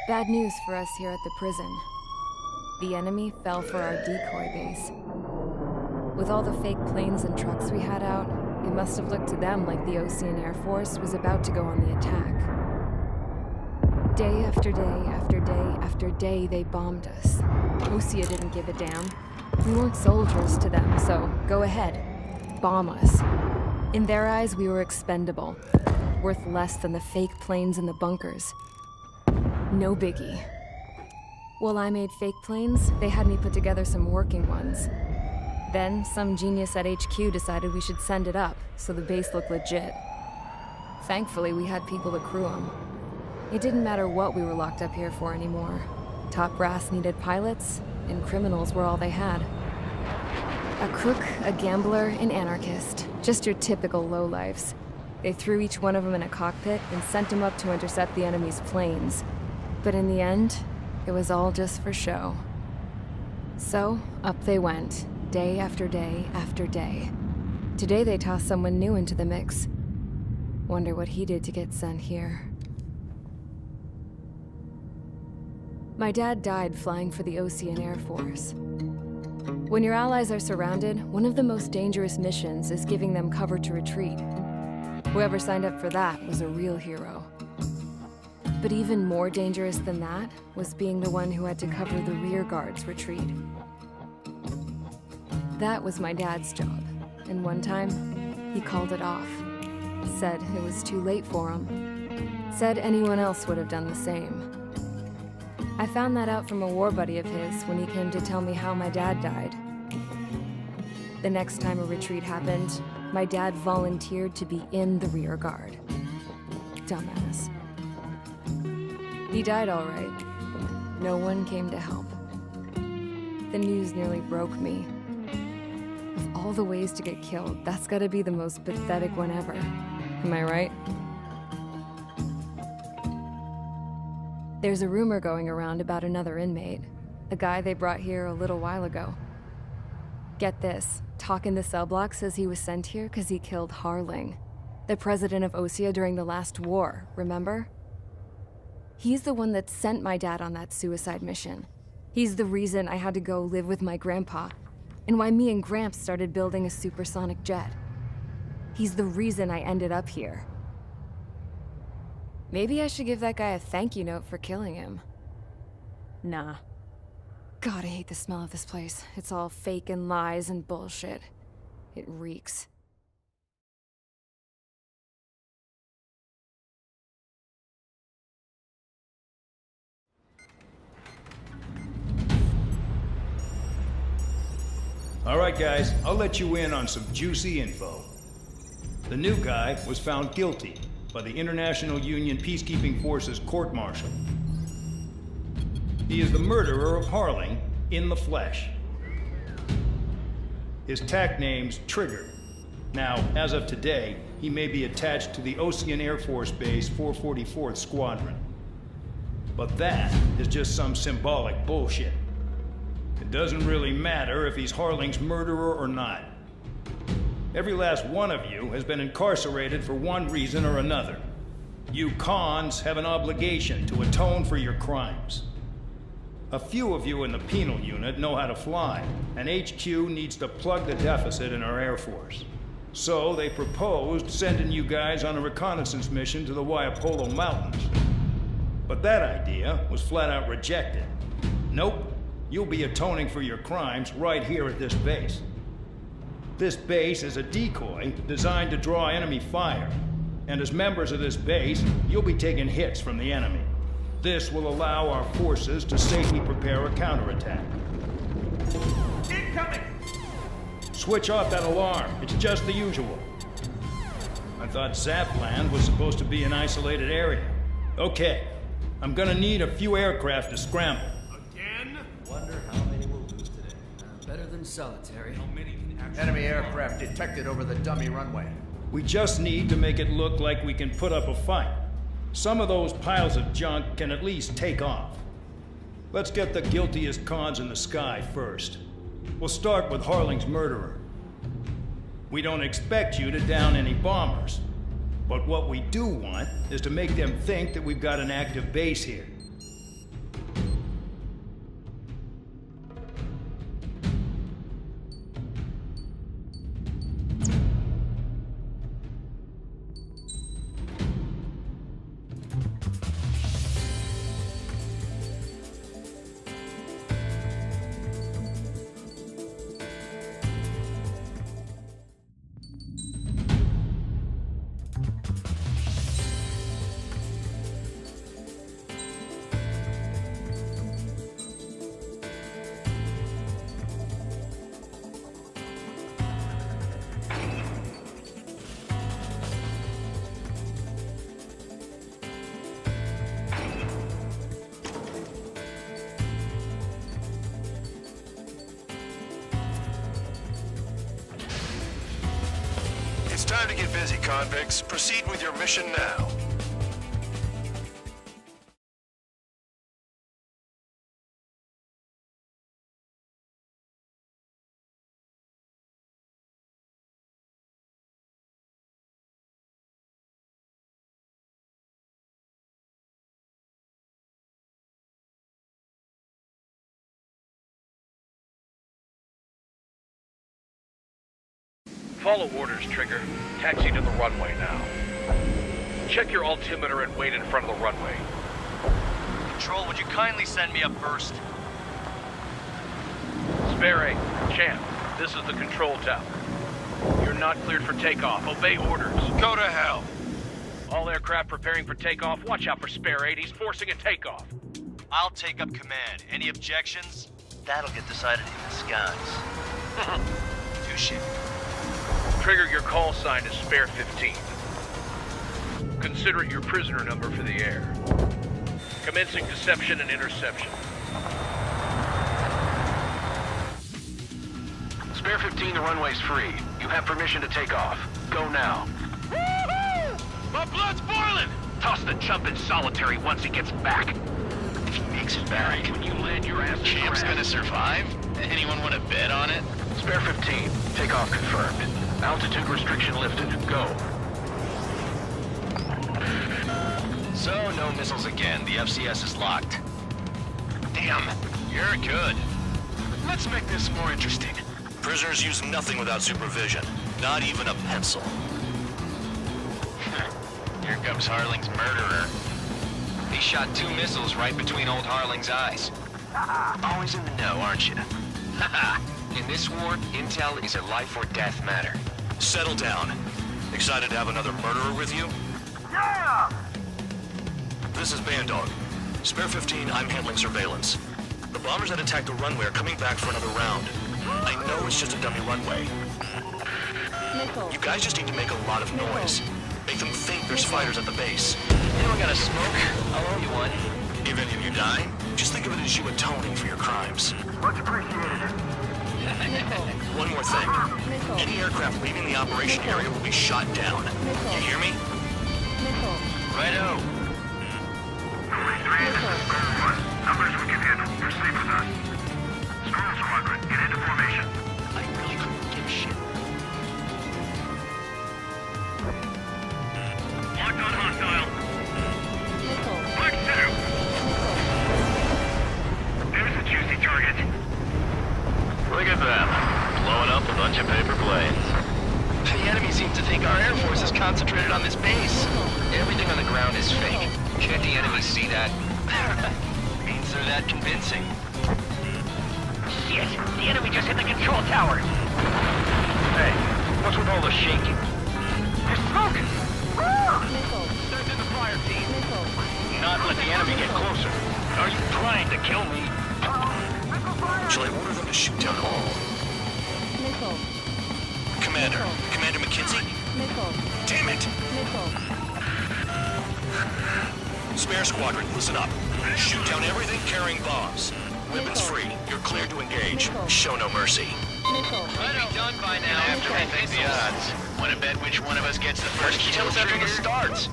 Bad news for us here at the prison. The enemy fell for our decoy base. With all the fake planes and trucks we had out, it must have looked to them like the Ocean Air Force was about to go on the attack. Day after day after day after day, they bombed us. Osea didn't give a damn. We weren't soldiers to them, so go ahead. Bomb us. In their eyes, we were expendable. Worth less than the fake planes in the bunkers. No biggie. While I made fake planes, they had me put together some working ones. Then, some genius at HQ decided we should send it up, so the base looked legit. Thankfully, we had people to crew them. It didn't matter what we were locked up here for anymore. Top brass needed pilots, and criminals were all they had. A crook, a gambler, an anarchist. Just your typical lowlifes. They threw each one of them in a cockpit and sent them up to intercept the enemy's planes. But in the end, it was all just for show. So, up they went, day after day after day. Today they tossed someone new into the mix. Wonder what he did to get sent here. My dad died flying for the Ocean Air Force. When your allies are surrounded, one of the most dangerous missions is giving them cover to retreat. Whoever signed up for that was a real hero. But even more dangerous than that was being the one who had to cover the rear guard's retreat. That was my dad's job, and one time, he called it off. Said it was too late for him. Said anyone else would have done the same. I found that out from a war buddy of his when he came to tell me how my dad died. The next time a retreat happened, my dad volunteered to be in the rear guard. Dumbass. He died all right. No one came to help. The news nearly broke me. Of all the ways to get killed, that's gotta be the most pathetic one ever. Am I right? There's a rumor going around about another inmate. A guy they brought here a little while ago. Get this, talk in the cell block says he was sent here because he killed Harling, the president of Osea during the last war, remember? He's the one that sent my dad on that suicide mission. He's the reason I had to go live with my grandpa, and why me and Gramps started building a supersonic jet. He's the reason I ended up here. Maybe I should give that guy a thank you note for killing him. Nah. God, I hate the smell of this place. It's all fake and lies and bullshit. It reeks. All right, guys, I'll let you in on some juicy info. The new guy was found guilty by the International Union Peacekeeping Forces court-martial. He is the murderer of Harling in the flesh. His TAC name's Trigger. Now, as of today, he may be attached to the Ocean Air Force Base 444th Squadron. But that is just some symbolic bullshit. It doesn't really matter if he's Harling's murderer or not. Every last one of you has been incarcerated for one reason or another. You cons have an obligation to atone for your crimes. A few of you in the penal unit know how to fly, and HQ needs to plug the deficit in our Air Force. So they proposed sending you guys on a reconnaissance mission to the Waiapolo Mountains. But that idea was flat out rejected. Nope, you'll be atoning for your crimes right here at this base. This base is a decoy designed to draw enemy fire, and as members of this base, you'll be taking hits from the enemy. This will allow our forces to safely prepare a counterattack. Incoming! Switch off that alarm. It's just the usual. I thought Zapland was supposed to be an isolated area. Okay, I'm gonna need a few aircraft to scramble. Again? Wonder how many we'll lose today. Better than solitary. How many can actually... Enemy aircraft detected over the dummy runway. We just need to make it look like we can put up a fight. Some of those piles of junk can at least take off. Let's get the guiltiest cons in the sky first. We'll start with Harling's murderer. We don't expect you to down any bombers. But what we do want is to make them think that we've got an active base here. It's time to get busy, convicts. Proceed with your mission now. Follow orders, Trigger. Taxi to the runway now. Check your altimeter and wait in front of the runway. Control, would you kindly send me up first? Spare 8, Champ, this is the control tower. You're not cleared for takeoff. Obey orders. Go to hell. All aircraft preparing for takeoff. Watch out for Spare 8. He's forcing a takeoff. I'll take up command. Any objections? That'll get decided in the skies. Touche. Trigger, your call sign is Spare 15. Consider it your prisoner number for the air. Commencing deception and interception. Spare 15, the runway's free. You have permission to take off. Go now. Woohoo! My blood's boiling! Toss the chump in solitary once he gets back. If he makes it back, when you land your ass in Champ's grass. gonna survive? Anyone want to bet on it? Spare 15, takeoff confirmed. Altitude restriction lifted. Go. So, no missiles again. The FCS is locked. Damn, you're good. Let's make this more interesting. Prisoners use nothing without supervision. Not even a pencil. Here comes Harling's murderer. He shot 2 missiles right between old Harling's eyes. Always in the know, aren't you? In this war, intel is a life or death matter. Settle down. Excited to have another murderer with you? Yeah! This is Bandog. Spare 15, I'm handling surveillance. The bombers that attacked the runway are coming back for another round. I know it's just a dummy runway. You guys just need to make a lot of noise. Make them think there's fighters at the base. Anyone got a smoke? I'll owe you one. If any of you die, just think of it as you atoning for your crimes. Much appreciated. One more thing. Any aircraft leaving the operation area will be shot down. You hear me? Righto. Numbers we can handle. Proceed with us. Storm Squadron, get into formation. I really couldn't give a shit. Locked on hostile. Mark 2. There's a juicy target. Look at them. Blowing up a bunch of paper planes. The enemy seems to think our Air Force is concentrated on this base. Everything on the ground is fake. Can't the enemy see that? Means they're that convincing. Shit! The enemy just hit the control towers! Hey, what's with all the shaking? There's smoke! Send in the fire team! Not let the enemy get closer. Are you trying to kill me? Shall I order them to shoot down all? Commander McKinsey? Damn it! Spare Squadron, listen up. Shoot down everything carrying bombs. Weapons free. You're cleared to engage. Show no mercy. Might be done by now. After I think the odds. Want to bet which one of us gets the first kill after the starts?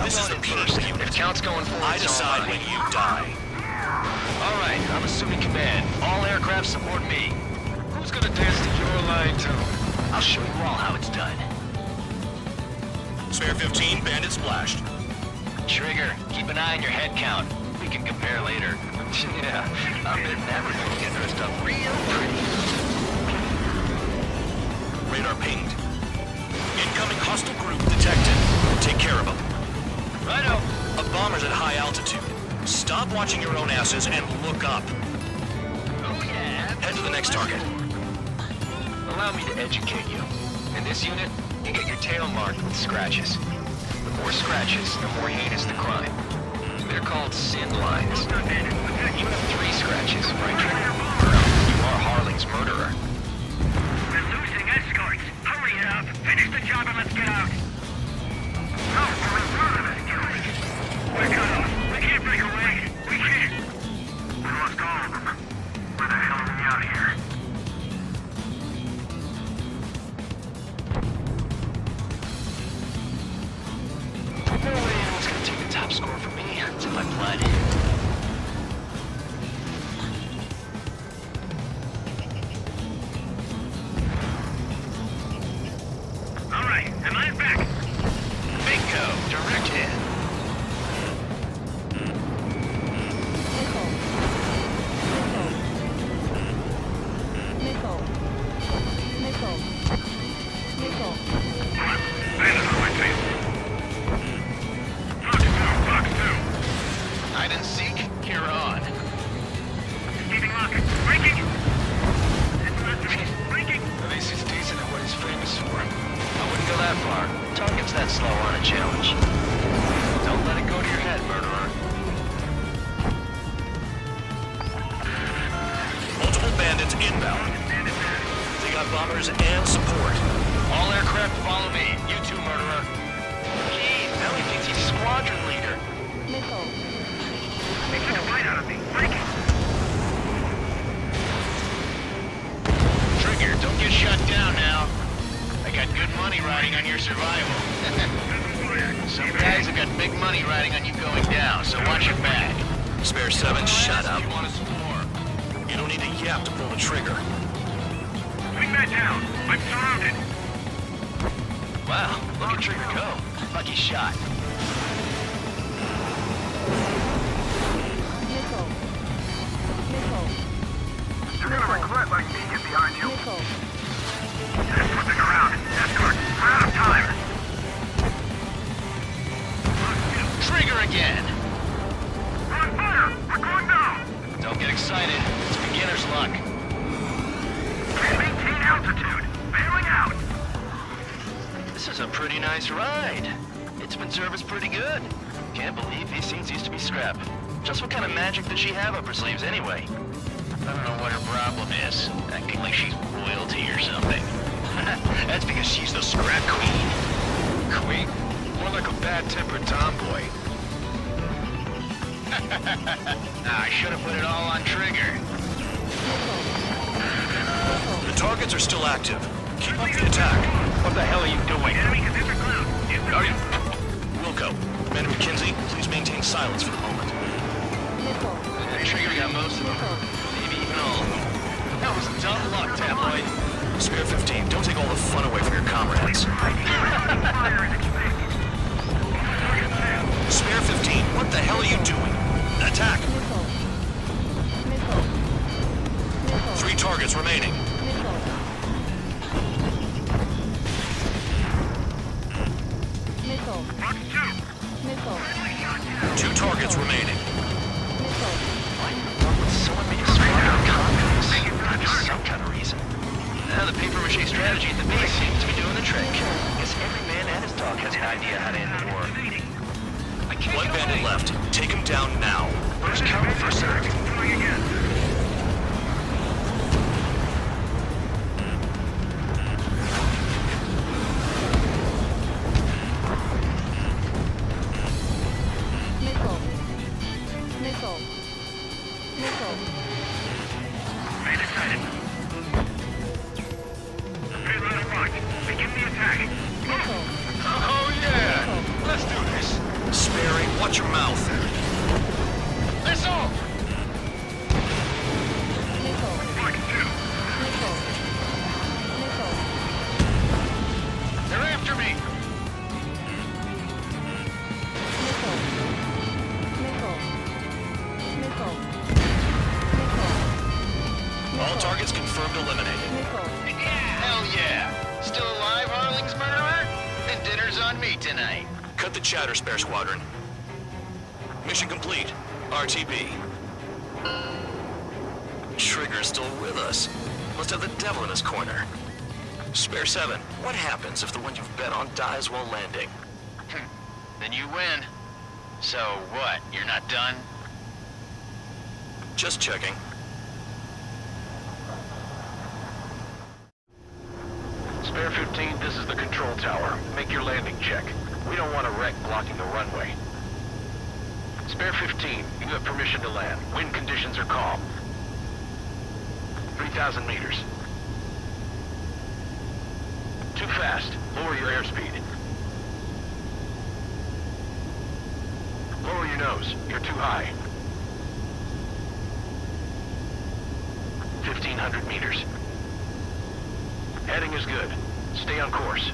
This is the first unit. If count's going forward, I decide when you die. All right, I'm assuming command. All aircraft support me. Who's gonna dance to your line tune? I'll show you all how it's done. Spare 15, bandit splashed. Trigger, keep an eye on your head count. We can compare later. Yeah, I bet that we're gonna get dressed up real pretty. Radar pinged. Incoming hostile group detected. Take care of them. Righto. A bomber's at high altitude. Stop watching your own asses and look up. Oh yeah. Head to the next target. Allow me to educate you. In this unit, you get your tail marked with scratches. The more scratches, the more heinous the crime. They're called sin lines. You have 3 scratches, right, Trigger? You are Harling's murderer. We're losing escorts. Hurry it up. Finish the job and let's get out. No, we're in front of us, Gilly. We're cut off. We can't break away. We can't. We lost all of them. Where the hell are we out here? bombers and support. All aircraft follow me. You too, murderer. Jeez, now he thinks he's squadron leader. They took a bite out of me. Break it. Trigger, don't get shut down now. I got good money riding on your survival. Some guys have got big money riding on you going down, so watch your back. Spare 7, shut up. You want us more? You don't need a yap to pull the trigger. Bring that down. I'm surrounded. Wow, look at Trigger go. Lucky shot. You're gonna regret letting me get behind you. Just flipping around. Escort, we're out of time. Trigger again. We're on fire. We're going down. Don't get excited. It's beginner's luck. Can't maintain altitude. Bailing out. This is a pretty nice ride. It's been serviced pretty good. Can't believe these things used to be scrap. Just what kind of magic does she have up her sleeves anyway? I don't know what her problem is. Acting like she's royalty or something. That's because she's the scrap queen. Queen? More like a bad-tempered tomboy. I should have put it all on Trigger. The targets are still active. Keep up the attack. What the hell are you doing? Enemy consider cloud. Are you? Wilco, Commander McKenzie, please maintain silence for the moment. Trigger got most of them. Maybe even all of them. That was dumb luck, Tabloid. Spare 15, don't take all the fun away from your comrades. Spare 15, what the hell are you doing? Attack! 3 targets remaining. Two targets remaining. Someone made a squadron copies. For some kind of reason. Now the paper-mache strategy at the base seems to be doing the trick. Guess every man and his dog has an idea how to end the war. One bandit left. Take him down now. First come, first served. Oh yeah! Let's do this. Sperry, watch your mouth. Missile! They're after me! All targets confirmed eliminated. Hell yeah! Still alive, Harling's murderer? Then dinner's on me tonight. Cut the chatter, Spare Squadron. Mission complete. RTB. Trigger's still with us. Must have the devil in his corner. Spare 7, what happens if the one you've bet on dies while landing? Then you win. So what, you're not done? Just checking. Spare 15, this is the control tower. Make your landing check. We don't want a wreck blocking the runway. Spare 15, you have permission to land. Wind conditions are calm. 3,000 meters. Too fast. Lower your airspeed. Lower your nose. You're too high. 1,500 meters. Heading is good. Stay on course.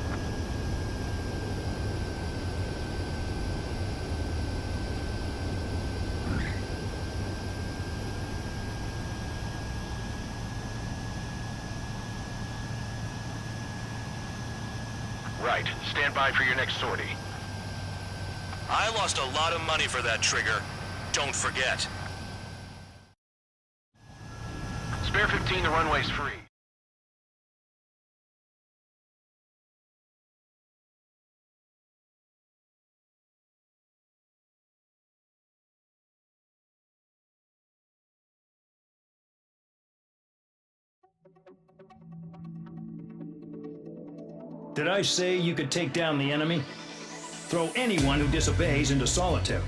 Right. Stand by for your next sortie. I lost a lot of money for that Trigger. Don't forget. Spare 15, the runway's free. Did I say you could take down the enemy? Throw anyone who disobeys into solitary.